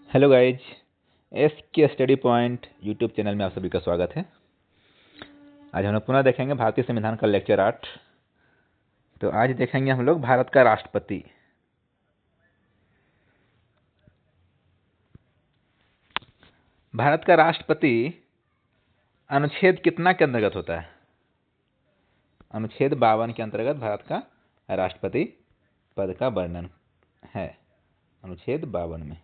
Hello guys, S के study point YouTube channel में आप सभी का स्वागत है। आज हम लोग पुनः देखेंगे भारतीय संविधान का लेक्चर 8। तो आज देखेंगे हम लोग भारत का राष्ट्रपति। भारत का राष्ट्रपति अनुच्छेद कितना के अंतर्गत होता है? अनुच्छेद 52 के अंतर्गत भारत का राष्ट्रपति पद का वर्णन है। अनुच्छेद 52 में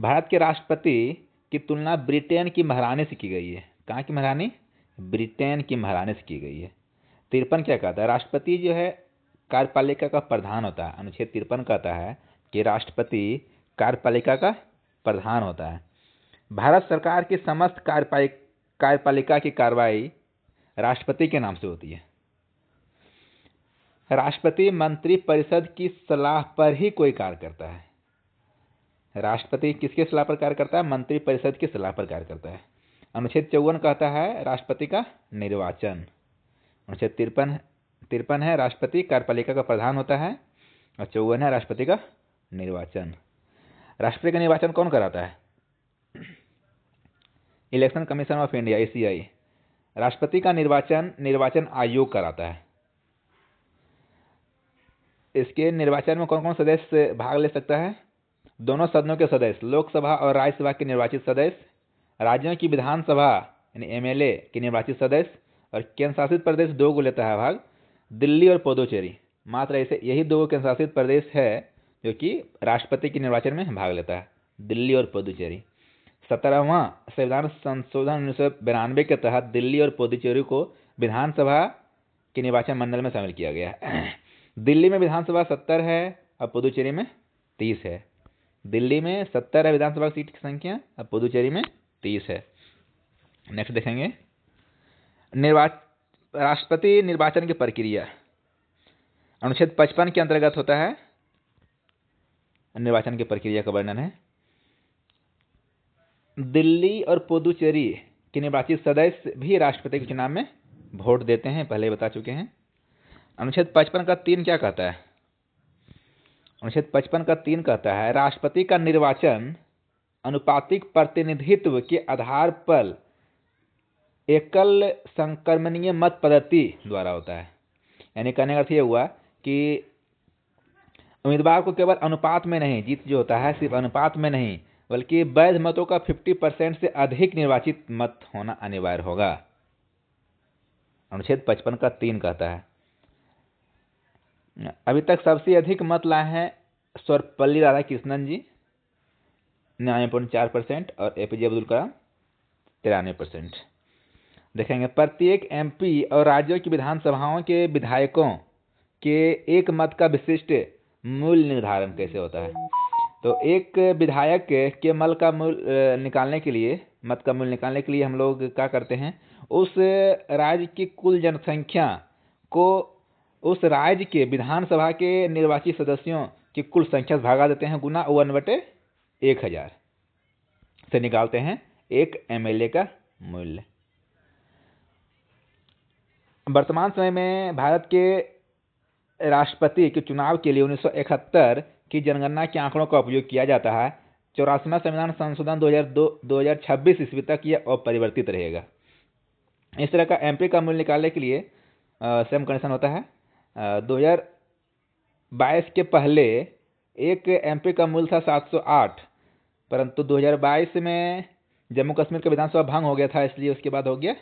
भारत के राष्ट्रपति की तुलना ब्रिटेन की महारानी से की गई है। कहाँ की महारानी? ब्रिटेन की महारानी से की गई है। 53 क्या कहता है? राष्ट्रपति जो है कार्यपालिका का प्रधान होता है। अनुच्छेद 53 कहता है कि राष्ट्रपति कार्यपालिका का प्रधान होता है। भारत सरकार की समस्त कार्यपालिका की कार्रवाई राष्ट्रपति के नाम से होती है। राष्ट्रपति मंत्री परिषद की सलाह पर ही कोई कार्य करता है। राष्ट्रपति किसके सलाह पर कार्य करता है? मंत्री परिषद की सलाह पर कार्य करता है। अनुच्छेद 54 कहता है राष्ट्रपति का निर्वाचन। अनुच्छेद 53 है राष्ट्रपति कार्यपालिका का प्रधान होता है, और 54 है राष्ट्रपति का निर्वाचन। राष्ट्रपति का निर्वाचन कौन कराता है? Election commission of India (ECI). राष्ट्रपति का निर्वाचन आयोग कराता है। इसके निर्वाचन में कौन कौन सदस्य भाग ले सकता है? दोनों सदनों के सदस्य, लोकसभा और राज्यसभा के निर्वाचित सदस्य, राज्यों की विधानसभा यानी MLA के निर्वाचित सदस्य, और केंद्र शासित प्रदेश 2 को लेता है भाग, दिल्ली और पुदुचेरी। मात्र ऐसे यही 2 केंद्र शासित प्रदेश है जो कि राष्ट्रपति के निर्वाचन में भाग लेता है, दिल्ली और पुदुचेरी। 17वां संविधान संशोधन 1992 के तहत दिल्ली और पुदुचेरी को विधानसभा के निर्वाचन मंडल में शामिल किया गया है। दिल्ली में विधानसभा 70 है और पुदुचेरी में 30 है। दिल्ली में 70 है विधानसभा सीट की संख्या, और पुदुचेरी में 30 है। नेक्स्ट देखेंगे राष्ट्रपति निर्वाचन की प्रक्रिया। अनुच्छेद 55 के अंतर्गत होता है। निर्वाचन की प्रक्रिया का वर्णन है। दिल्ली और पुदुचेरी के निर्वाचित सदस्य भी राष्ट्रपति के चुनाव में वोट देते हैं, पहले बता चुके हैं। अनुच्छेद 55 का 3 क्या कहता है? अनुच्छेद 55 का 3 कहता है राष्ट्रपति का निर्वाचन अनुपातिक प्रतिनिधित्व के आधार पर एकल संक्रमणीय मत पद्धति द्वारा होता है। यानी कहने का अर्थ ये हुआ कि उम्मीदवार को केवल अनुपात में नहीं, जीत जो होता है सिर्फ अनुपात में नहीं, बल्कि वैध मतों का 50% से अधिक निर्वाचित मत होना अनिवार्य होगा। अनुच्छेद 55 का 3 कहता है। अभी तक सबसे अधिक मत लाए हैं सर्वपल्ली राधाकृष्णन जी 99.4% और APJ अब्दुल कलाम 93%। देखेंगे प्रत्येक MP और राज्यों की विधानसभाओं के विधायकों के एक मत का विशिष्ट मूल्य निर्धारण कैसे होता है? तो एक विधायक के मत का मूल्य निकालने के लिए हम लोग क्या करते हैं? उस राज्य की कुल जनसंख्या को उस राज्य के विधानसभा के निर्वाचित सदस्यों की कुल संख्या से भागा देते हैं, गुना 1/1000 से निकालते हैं एक MLA का मूल्य। वर्तमान समय में भारत के राष्ट्रपति के चुनाव के लिए 1971 की जनगणना के आंकड़ों का उपयोग किया जाता है। 84वां संविधान संशोधन 2026 ईस्वी तक यह अपरिवर्तित रहेगा। इस तरह का MP का मूल्य निकालने के लिए सेम कंडीशन होता है। 2022 के पहले एक MP का मूल्य था 708, परंतु 2022 में जम्मू कश्मीर का विधानसभा भंग हो गया था, इसलिए उसके बाद हो गया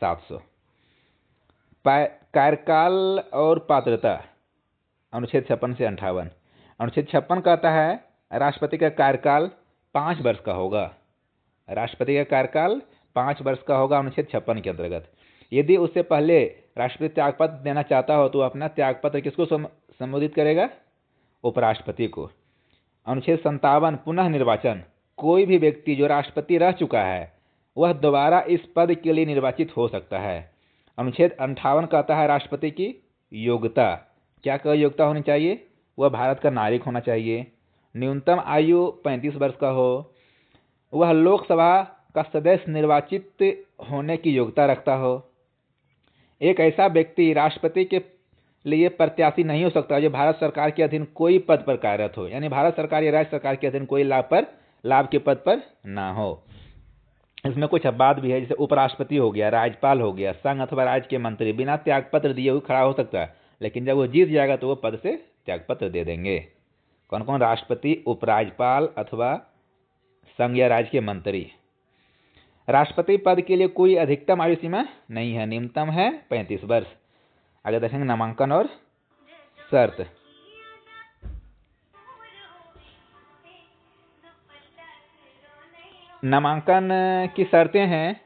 700। कार्यकाल और पात्रता अनुच्छेद 56 से 58। अनुच्छेद 56 कहता है राष्ट्रपति का कार्यकाल 5 वर्ष का होगा। राष्ट्रपति का कार्यकाल 5 वर्ष का होगा अनुच्छेद 56 के अंतर्गत। यदि उससे पहले राष्ट्रपति त्यागपत्र देना चाहता हो तो अपना त्यागपत्र किसको संबोधित करेगा? उपराष्ट्रपति को। अनुच्छेद 57 पुनः निर्वाचन। कोई भी व्यक्ति जो राष्ट्रपति रह चुका है वह दोबारा इस पद के लिए निर्वाचित हो सकता है। अनुच्छेद 58 कहता है राष्ट्रपति की योग्यता। क्या योग्यता होनी चाहिए? वह भारत का नागरिक होना चाहिए, न्यूनतम आयु 35 वर्ष का हो, वह लोकसभा का सदस्य निर्वाचित होने की योग्यता रखता हो, एक ऐसा व्यक्ति राष्ट्रपति के लिए प्रत्याशी नहीं हो सकता जो भारत सरकार के अधीन कोई पद पर कार्यरत हो, यानी भारत सरकार या राज्य सरकार के अधीन कोई लाभ के पद पर ना हो। इसमें कुछ अपवाद भी है, जैसे उपराष्ट्रपति हो गया, राज्यपाल हो गया, संघ अथवा राज्य के मंत्री बिना त्यागपत्र दिए हुए खड़ा हो सकता है, लेकिन जब वो जीत जाएगा तो वो पद से त्यागपत्र दे देंगे। कौन कौन? राष्ट्रपति, उपराज्यपाल अथवा संघ या राज्य के मंत्री। राष्ट्रपति पद के लिए कोई अधिकतम आयु सीमा नहीं है, न्यूनतम है 35 वर्ष। आगे देखेंगे नामांकन और शर्त। नामांकन की शर्तें हैं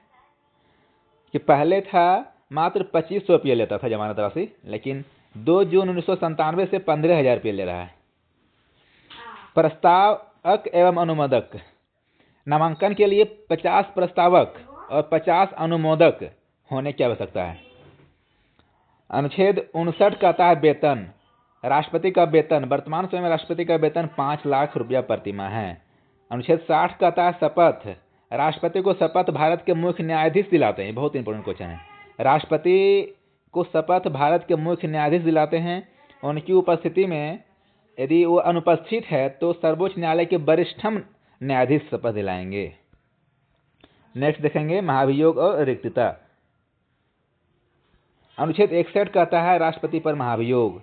कि पहले था मात्र 2500 रुपये लेता था जमानत राशि, लेकिन 2 जून 1997 से 15,000 रुपये ले रहा है। प्रस्तावक एवं अनुमोदक। नामांकन के लिए 50 प्रस्तावक और 50 अनुमोदक होने की आवश्यकता है। अनुच्छेद 59 कहता है वेतन। राष्ट्रपति का वेतन, वर्तमान समय में राष्ट्रपति का वेतन 5 लाख रुपया प्रतिमाह है। अनुच्छेद 60 कहता है शपथ। राष्ट्रपति को शपथ भारत के मुख्य न्यायाधीश दिलाते हैं, बहुत इंपॉर्टेंट क्वेश्चन है। राष्ट्रपति को शपथ भारत के मुख्य न्यायाधीश दिलाते हैं। उनकी उपस्थिति में यदि वो अनुपस्थित है तो सर्वोच्च न्यायालय के वरिष्ठतम न्यायाधीश शपथ दिलाएंगे। नेक्स्ट देखेंगे महाभियोग और रिक्तता। अनुच्छेद 61 कहता है राष्ट्रपति पर महाभियोग।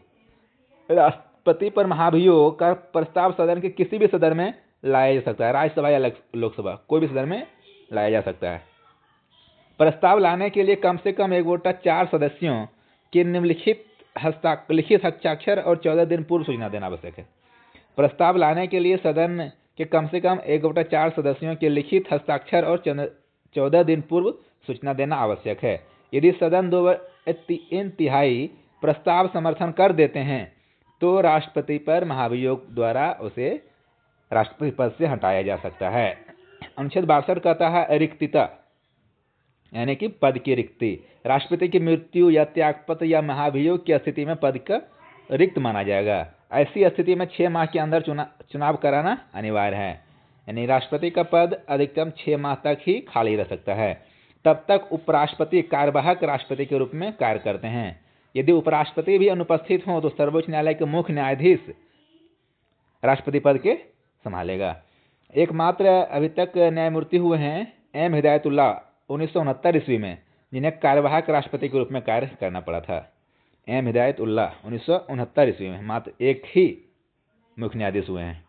राष्ट्रपति पर महाभियोग का प्रस्ताव सदन के किसी भी सदन में लाया जा सकता है, राज्यसभा या लोकसभा, कोई भी सदन में लाया जा सकता है। प्रस्ताव लाने के लिए कम से कम एक वोटा 4 सदस्यों के निम्नलिखित लिखित हस्ताक्षर और 14 दिन पूर्व सूचना देना आवश्यक है। प्रस्ताव लाने के लिए सदन के कम से कम 1/4 सदस्यों के लिखित हस्ताक्षर और 14 दिन पूर्व सूचना देना आवश्यक है। यदि सदन 2/3 प्रस्ताव समर्थन कर देते हैं तो राष्ट्रपति पर महाभियोग द्वारा उसे राष्ट्रपति पद से हटाया जा सकता है। अनुच्छेद 62 कहता है रिक्तता, यानी कि पद की रिक्ति। राष्ट्रपति की मृत्यु या त्यागपत्र या महाभियोग की स्थिति में पद का रिक्त माना जाएगा। ऐसी स्थिति में 6 माह के अंदर चुनाव कराना अनिवार्य है, यानी राष्ट्रपति का पद अधिकतम 6 माह तक ही खाली रह सकता है। तब तक उपराष्ट्रपति कार्यवाहक राष्ट्रपति के रूप में कार्य करते हैं। यदि उपराष्ट्रपति भी अनुपस्थित हों तो सर्वोच्च न्यायालय के मुख्य न्यायाधीश राष्ट्रपति पद के संभालेगा। एकमात्र अभी तक न्यायमूर्ति हुए हैं एम हिदायतुल्लाह 1969 ईस्वी में, जिन्हें कार्यवाहक राष्ट्रपति के रूप में कार्य करना पड़ा था। एम हिदायतुल्लाह 1969 ईस्वी में मात्र एक ही मुख्य न्यायाधीश हुए हैं।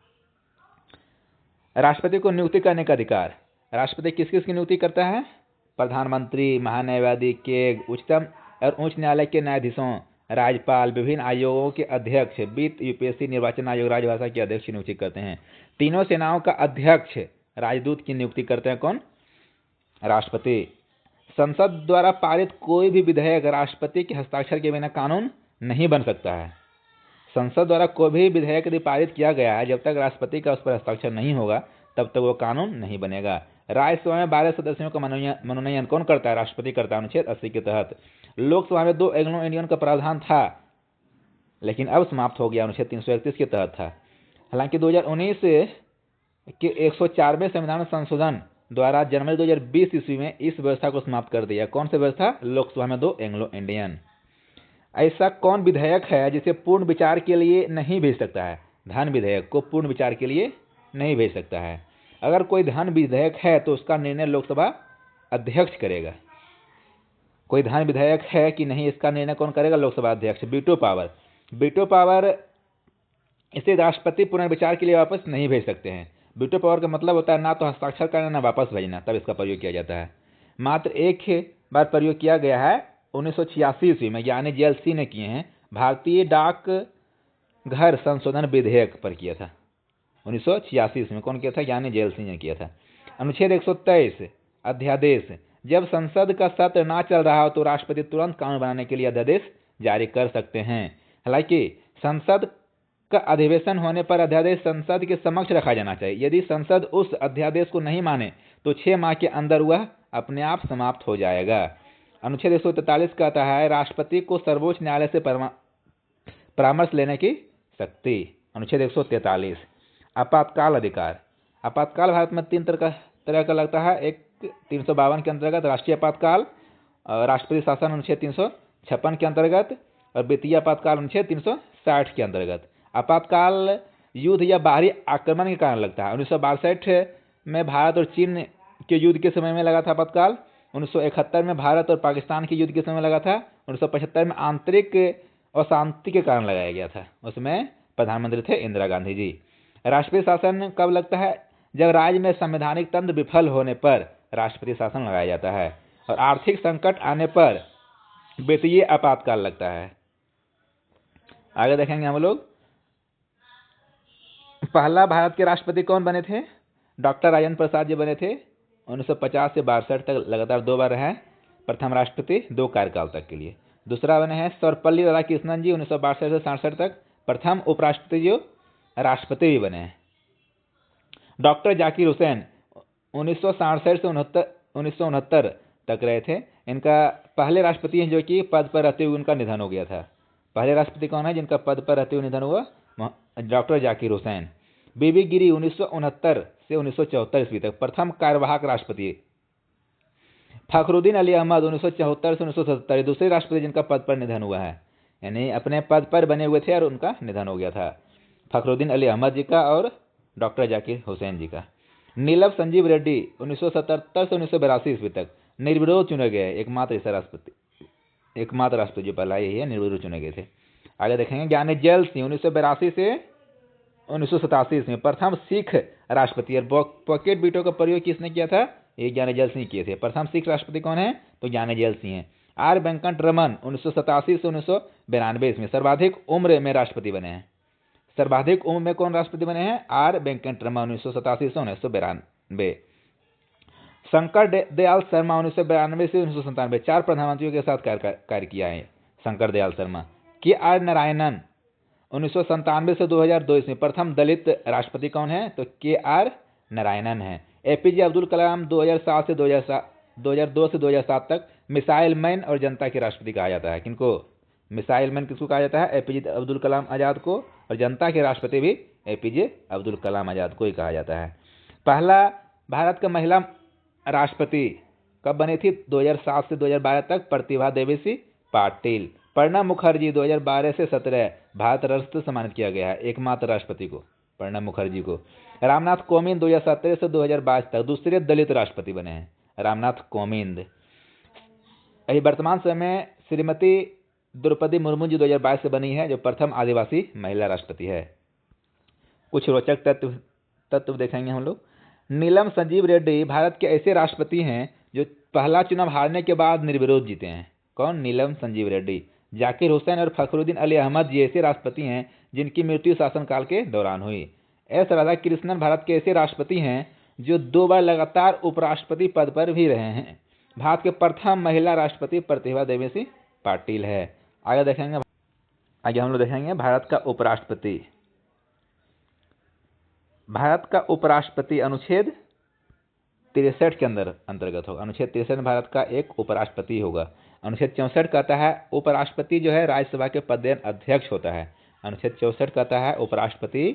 राष्ट्रपति को नियुक्ति करने का अधिकार। राष्ट्रपति किस किस की नियुक्ति करता है? प्रधानमंत्री, महान्यायवादी के उच्चतम और उच्च न्यायालय के न्यायाधीशों, राज्यपाल, विभिन्न आयोगों के अध्यक्ष, वित्त, यूपीएससी, निर्वाचन आयोग, राजभाषा के अध्यक्ष की नियुक्ति करते हैं। तीनों सेनाओं का अध्यक्ष, राजदूत की नियुक्ति करते हैं कौन? राष्ट्रपति। संसद द्वारा पारित कोई भी विधेयक राष्ट्रपति के हस्ताक्षर के बिना कानून नहीं बन सकता है। संसद द्वारा कोई भी विधेयक यदि पारित किया गया है, जब तक राष्ट्रपति का उस पर हस्ताक्षर नहीं होगा तब तक वो कानून नहीं बनेगा। राज्यसभा में 12 सदस्यों का मनोनयन कौन करता है? राष्ट्रपति करता है, अनुच्छेद 80 के तहत। लोकसभा में 2 एंग्लो इंडियन का प्रावधान था, लेकिन अब समाप्त हो गया, अनुच्छेद 331 के तहत था। हालांकि 2019 के 104वें संविधान संशोधन द्वारा जनवरी 2020 ईस्वी में इस व्यवस्था को समाप्त कर दिया। कौन सी व्यवस्था? लोकसभा में 2 एंग्लो इंडियन। ऐसा कौन विधेयक है जिसे पूर्ण विचार के लिए नहीं भेज सकता है? धन विधेयक को पूर्ण विचार के लिए नहीं भेज सकता है। अगर कोई धन विधेयक है तो उसका निर्णय लोकसभा अध्यक्ष करेगा। कोई धन विधेयक है कि नहीं, इसका निर्णय कौन करेगा? लोकसभा अध्यक्ष। Veto power. वीटो पावर इसे राष्ट्रपति पुनर्विचार के लिए वापस नहीं भेज सकते हैं। वीटो पावर का मतलब होता है ना तो हस्ताक्षर करना ना वापस भेजना, तब इसका प्रयोग किया जाता है। मात्र एक बार प्रयोग किया गया है 1986 ईस्वी में, यानी जेएलसी ने किए हैं। भारतीय डाक घर संशोधन विधेयक पर किया था 1986 ईस्वी में। कौन किया था? यानी जेएलसी ने किया था। अनुच्छेद 123 अध्यादेश। जब संसद का सत्र ना चल रहा हो तो राष्ट्रपति तुरंत कानून बनाने के लिए अध्यादेश जारी कर सकते हैं। हालांकि संसद का अधिवेशन होने पर अध्यादेश संसद के समक्ष रखा जाना चाहिए। यदि संसद उस अध्यादेश को नहीं माने तो 6 माह के अंदर वह अपने आप समाप्त हो जाएगा। अनुच्छेद 143 कहता है राष्ट्रपति को सर्वोच्च न्यायालय से परामर्श लेने की शक्ति। अनुच्छेद 143। आपातकाल अधिकार। आपातकाल भारत में 3 तरह का लगता है। एक 352 के अंतर्गत राष्ट्रीय आपातकाल, राष्ट्रपति शासन अनुच्छेद 356 के अंतर्गत, और वित्तीय आपातकाल अनुच्छेद 360 के अंतर्गत। आपातकाल युद्ध या बाहरी आक्रमण के कारण लगता है। 1962 में भारत और चीन के युद्ध के समय में लगा था आपातकाल। 1971 में भारत और पाकिस्तान के युद्ध के समय लगा था। 1975 में आंतरिक अशांति के कारण लगाया गया था। उसमें प्रधानमंत्री थे इंदिरा गांधी जी। राष्ट्रपति शासन कब लगता है? जब राज्य में संवैधानिक तंत्र विफल होने पर राष्ट्रपति शासन लगाया जाता है। और आर्थिक संकट आने पर वित्तीय आपातकाल लगता है। आगे देखेंगे हम लोग, पहला भारत के राष्ट्रपति कौन बने थे? डॉक्टर राजेंद्र प्रसाद जी बने थे। 1950 से 62 तक लगातार 2 बार रहे प्रथम राष्ट्रपति, 2 कार्यकाल तक के लिए। दूसरा बने हैं सर्वपल्ली राधाकृष्णन जी, 1962 से 67 तक प्रथम उपराष्ट्रपति जो राष्ट्रपति भी बने हैं। डॉक्टर जाकिर हुसैन 1967 से 1969 तक रहे थे। इनका पहले राष्ट्रपति हैं जो कि पद पर रहते हुए उनका निधन हो गया था। पहले राष्ट्रपति कौन है जिनका पद पर रहते हुए निधन हुआ? डॉक्टर जाकिर हुसैन। बीबी गिरी 1969 से 1974 ईस्वी तक प्रथम कार्यवाहक राष्ट्रपति। फखरुद्दीन अली अहमद 1974 से 1977 दूसरे राष्ट्रपति जिनका पद पर निधन हुआ है, यानी अपने पद पर बने हुए थे और उनका निधन हो गया था। फखरुद्दीन अली अहमद जी का और डॉक्टर जाकिर हुसैन जी का। नीलम संजीव रेड्डी 1977 से 1982 ईस्वी तक निर्विरोध चुने गए एकमात्र राष्ट्रपति जो पहला यही है, निर्विरोध चुने गए थे। आगे देखेंगे, ज्ञानी जैल सिंह 1982 से 1987 ईस्वी में प्रथम सिख राष्ट्रपति। और पॉकेट बीटों का प्रयोग किसने किया था? ये ज्ञानी जैल सिंह किए थे। प्रथम सिख राष्ट्रपति कौन है? तो ज्ञानी जैल सिंह है। आर वेंकट रमन 1987 से 1992 में सर्वाधिक उम्र में राष्ट्रपति बने हैं। सर्वाधिक उम्र में कौन राष्ट्रपति बने हैं? आर वेंकट रमन 1987 से 1992। शंकर दयाल शर्मा 1992 से 1997 4 प्रधानमंत्रियों के साथ कार्य किया है शंकर दयाल शर्मा। के आर नारायणन 1997 से 2002 में प्रथम दलित राष्ट्रपति कौन है? तो के आर नारायणन है। एपीजे अब्दुल कलाम 2002 से 2007 तक मिसाइल मैन और जनता के राष्ट्रपति कहा जाता है। किनको? मिसाइल मैन किसको कहा जाता है? एपीजे अब्दुल कलाम आज़ाद को। और जनता के राष्ट्रपति भी एपीजे अब्दुल कलाम आज़ाद को ही कहा जाता है। पहला भारत का महिला राष्ट्रपति कब बनी थी? 2007 से 2012 तक प्रतिभा देवी पाटिल। प्रणब मुखर्जी 2012 से 17 भारत रत्न से सम्मानित किया गया है, एकमात्र राष्ट्रपति को, प्रणब मुखर्जी को। रामनाथ कोविंद 2017 से 2022 तक दूसरे दलित राष्ट्रपति बने हैं, रामनाथ कोविंद। अभी वर्तमान समय में श्रीमती द्रौपदी मुर्मू जी 2022 से बनी है, जो प्रथम आदिवासी महिला राष्ट्रपति है। कुछ रोचक तत्व देखेंगे हम लोग। नीलम संजीव रेड्डी भारत के ऐसे राष्ट्रपति हैं जो पहला चुनाव हारने के बाद निर्विरोध जीते हैं। कौन? नीलम संजीव रेड्डी। जाकिर हुसैन और फखरुद्दीन अली अहमद जी ऐसे राष्ट्रपति हैं जिनकी मृत्यु शासनकाल के दौरान हुई। एस राधाकृष्णन भारत के ऐसे राष्ट्रपति हैं जो 2 बार लगातार उपराष्ट्रपति पद पर भी रहे हैं। भारत के प्रथम महिला राष्ट्रपति प्रतिभा देवी पाटिल है। आगे हम लोग देखेंगे भारत का उपराष्ट्रपति। भारत का उपराष्ट्रपति अनुच्छेद 63 के अंतर्गत होगा। अनुच्छेद 63 में भारत का एक उपराष्ट्रपति होगा। अनुच्छेद 64 कहता है उपराष्ट्रपति जो है राज्यसभा के पदेन अध्यक्ष होता है। अनुच्छेद 64 कहता है उपराष्ट्रपति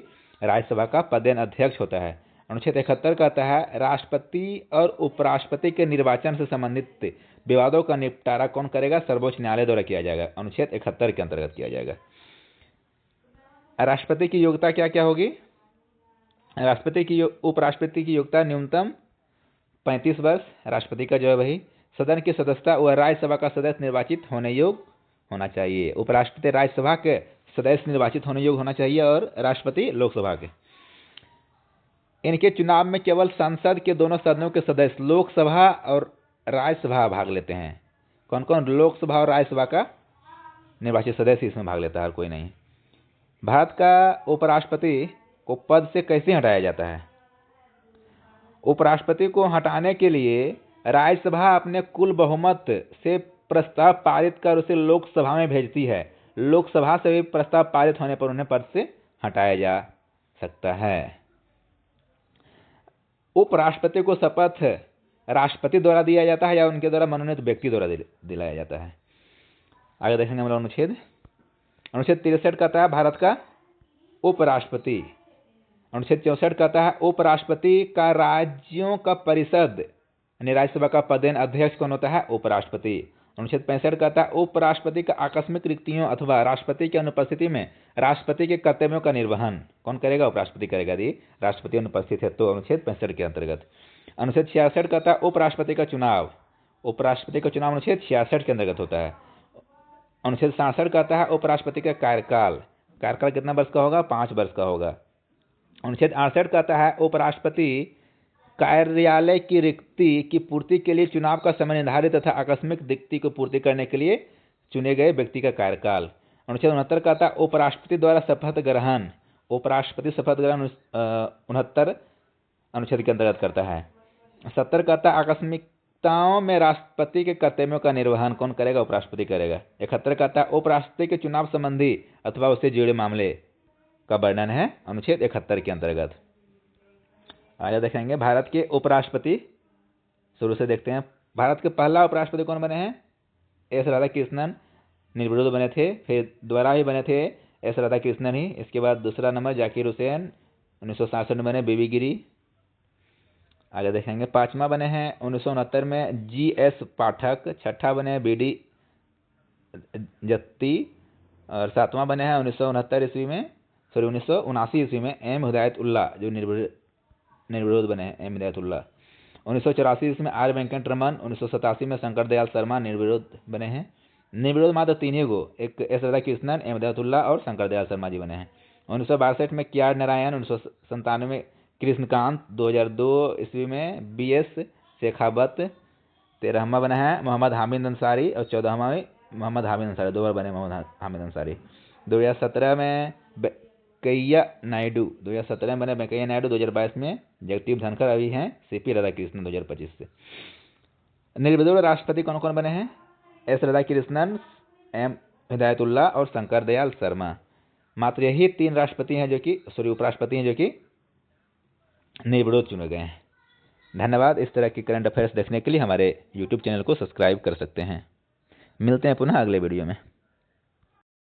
राज्यसभा का पदेन अध्यक्ष होता है। अनुच्छेद 71 कहता है राष्ट्रपति और उपराष्ट्रपति के निर्वाचन से संबंधित विवादों का निपटारा कौन करेगा? सर्वोच्च न्यायालय द्वारा किया जाएगा। अनुच्छेद 71 के अंतर्गत किया जाएगा। राष्ट्रपति की योग्यता क्या क्या होगी? उपराष्ट्रपति की योग्यता न्यूनतम 35 वर्ष, राष्ट्रपति का जो है वही। सदन की सदस्यता व राज्यसभा का सदस्य निर्वाचित होने योग्य होना चाहिए। उपराष्ट्रपति राज्यसभा के सदस्य निर्वाचित होने योग्य होना चाहिए और राष्ट्रपति लोकसभा के। इनके चुनाव में केवल संसद के दोनों सदनों के सदस्य लोकसभा और राज्यसभा भाग लेते हैं। कौन कौन? लोकसभा और राज्यसभा का निर्वाचित सदस्य इसमें भाग लेता है, और कोई नहीं। भारत का उपराष्ट्रपति को पद से कैसे हटाया जाता है? उपराष्ट्रपति को हटाने के लिए राज्यसभा अपने कुल बहुमत से प्रस्ताव पारित कर उसे लोकसभा में भेजती है। लोकसभा से भी प्रस्ताव पारित होने पर उन्हें पद से हटाया जा सकता है। उपराष्ट्रपति को शपथ राष्ट्रपति द्वारा दिया जाता है या उनके द्वारा मनोनीत व्यक्ति द्वारा दिलाया जाता है। आगे देखेंगे हम लोग अनुच्छेद 63 कहता है भारत का उपराष्ट्रपति। अनुच्छेद 64 कहता है उपराष्ट्रपति का राज्यों का परिषद यानी राज्यसभा का पदेन अध्यक्ष कौन होता है? उपराष्ट्रपति। अनुच्छेद 65 कहता है उपराष्ट्रपति का आकस्मिक रिक्तियों अथवा राष्ट्रपति की अनुपस्थिति में राष्ट्रपति के कर्तव्यों का निर्वहन कौन करेगा? उपराष्ट्रपति करेगा। यदि राष्ट्रपति अनुपस्थित है तो अनुच्छेद 65 के अंतर्गत। अनुच्छेद 66 कहता है उपराष्ट्रपति का चुनाव। उपराष्ट्रपति का चुनाव अनुच्छेद 66 के अंतर्गत होता है। अनुच्छेद 67 कहता है उपराष्ट्रपति का कार्यकाल। कार्यकाल कितना वर्ष का होगा? 5 वर्ष का होगा। अनुच्छेद 68 कहता है उपराष्ट्रपति कार्यालय की रिक्ति की पूर्ति के लिए चुनाव का समय निर्धारित तथा आकस्मिक रिक्ति को पूर्ति करने के लिए चुने गए व्यक्ति का कार्यकाल। अनुच्छेद 69 कहता है उपराष्ट्रपति द्वारा शपथ ग्रहण। उपराष्ट्रपति शपथ ग्रहण 69 अनुच्छेद के अंतर्गत करता है। 70 कहता है आकस्मिकताओं में राष्ट्रपति के कर्तव्यों का निर्वहन कौन करेगा? उपराष्ट्रपति करेगा। 71 कहता है उपराष्ट्रपति के चुनाव संबंधी अथवा उससे जुड़े मामले का वर्णन है अनुच्छेद 71 के अंतर्गत। आगे देखेंगे भारत के उपराष्ट्रपति। शुरू से देखते हैं। भारत के पहला उपराष्ट्रपति कौन बने हैं? एस राधाकृष्णन निर्विरोध बने थे। फिर दोबारा ही बने थे एस राधाकृष्णन ही। इसके बाद दूसरा नंबर जाकिर हुसैन 1967 में बने, बीबी गिरी। आगे देखेंगे। पांचवा बने हैं 1969 में GS पाठक। छठा बने हैं BD जत्ती। और सातवां बने हैं 1969 ईस्वी में 1979 ईस्वी में M हिदायतुल्ला, जो निर्विरोध बने हैं M हिदायतुल्ला। 1984 ईस्वी में R वेंकट रमन। 1987 में शंकर दयाल शर्मा निर्विरोध बने हैं। निर्विरोध मात्र 3 ही गो, एक एस राधाकृष्णन, M हिदायतुल्ला और शंकर दयाल शर्मा जी बने हैं। 1962 में KR नारायण। 1997 में कृष्णकांत। 2002 ईस्वी में BS शेखावत। 13वां बना है मोहम्मद हामिद अंसारी और 14वां में मोहम्मद हामिद अंसारी। 2 बार बने मोहम्मद हामिद अंसारी। 2017 में वेंकैया नायडू। 2017 में बने वेंकैया नायडू। 2022 में जगदीप धनखड़ अभी हैं CP राधाकृष्णन 2025 से। निर्विरोध राष्ट्रपति कौन कौन बने हैं? एस राधाकृष्णन, M हिदायतुल्ला और शंकर दयाल शर्मा। मात्र यही 3 राष्ट्रपति हैं जो कि उपराष्ट्रपति हैं जो कि निर्विरोध चुने गए हैं। धन्यवाद। इस तरह की करंट अफेयर्स देखने के लिए हमारे YouTube चैनल को सब्सक्राइब कर सकते हैं। मिलते हैं पुनः अगले वीडियो में।